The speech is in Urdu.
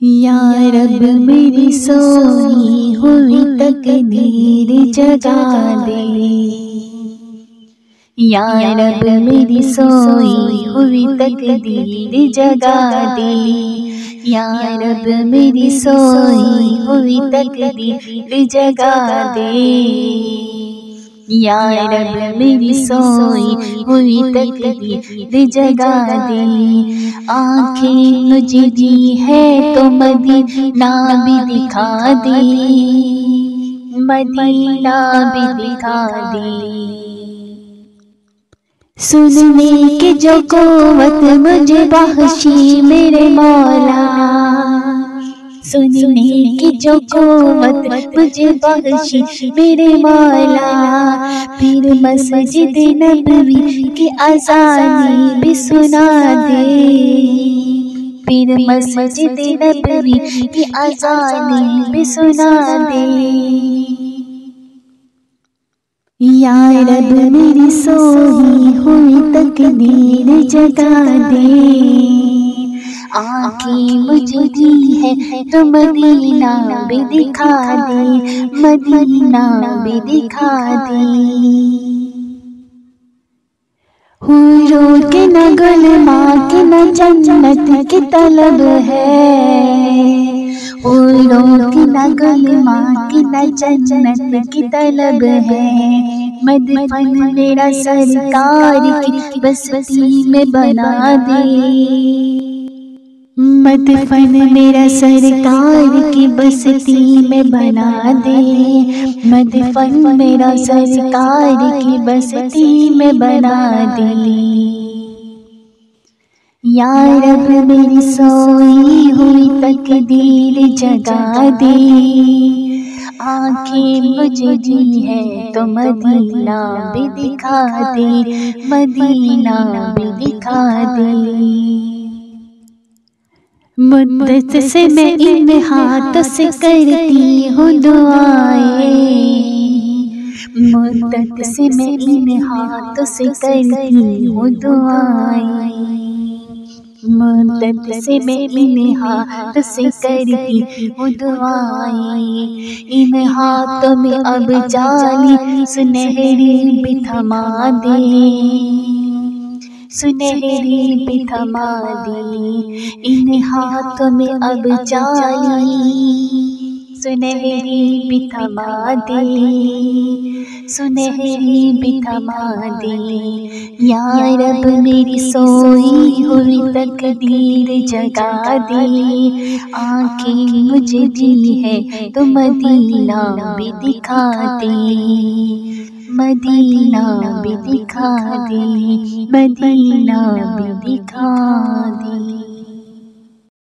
یا رب میری سوئی ہوئی تقدیر جگا دے، یا رب میری سوئی ہوئی تقدیر جگا دے، یا رب میری سوئی ہوئی تقدیر جگا دے، یا رب میری سوئی ہوئی تقدیر جگا دے۔ آنکھیں مجھے دی ہے تو مدینہ بھی دکھا دے، مدینہ بھی دکھا دے۔ سننے کی جو قوت مجھے بخشی میرے مولا، سننے کی جو قوت مجھے بخشی میرے مولا، پھر مسجد نبوی کی اذان بھی سنا دے، پھر مسجد نبوی کی اذان بھی سنا دے۔ یا رب میری سوئی ہوئی تقدیر جگا دے، آنکھیں مجھے دی ہے تو مدینہ بھی دکھا دے، مدینہ بھی دکھا دے۔ حوروں کے نہ گلماں کے نہ جنت کی طلب ہے، حوروں کی نہ گلماں کی نہ جنت کی طلب ہے، مدفن میرا سرکار کی بستی میں بنا دے، مدفن میرا سرکار کی بستی میں بنا دے، مدفن میرا سرکار کی بستی میں بنا دے۔ یا رب میری سوئی ہوئی تقدیر جگا دے، آنکھیں مجھے دی ہے تو مدینہ بھی دکھا دے، مدینہ بھی دکھا دے۔ مدت سے میں ان ہاتھوں سے کرتی ہوں دعائیں، مدت سے میں ان ہاتھوں سے کرتی ہوں دعائیں، مدت سے میں ان ہاتھوں سے کرتی ہوں دعائیں، ان ہاتھوں میں اب جالی سنہری بھی تھما دے، سنہری بھی تھما دے، ان ہاتھوں میں اب جالی سنہری بھی تھما دے، سنہری بھی تھما دے۔ یا رب میری سوئی ہوئی تقدیر جگا دے، آنکھیں مجھے دی ہے تو مدینہ بھی دکھا دے، مدینہ بھی دکھا دے، مدینہ بھی دکھا دے۔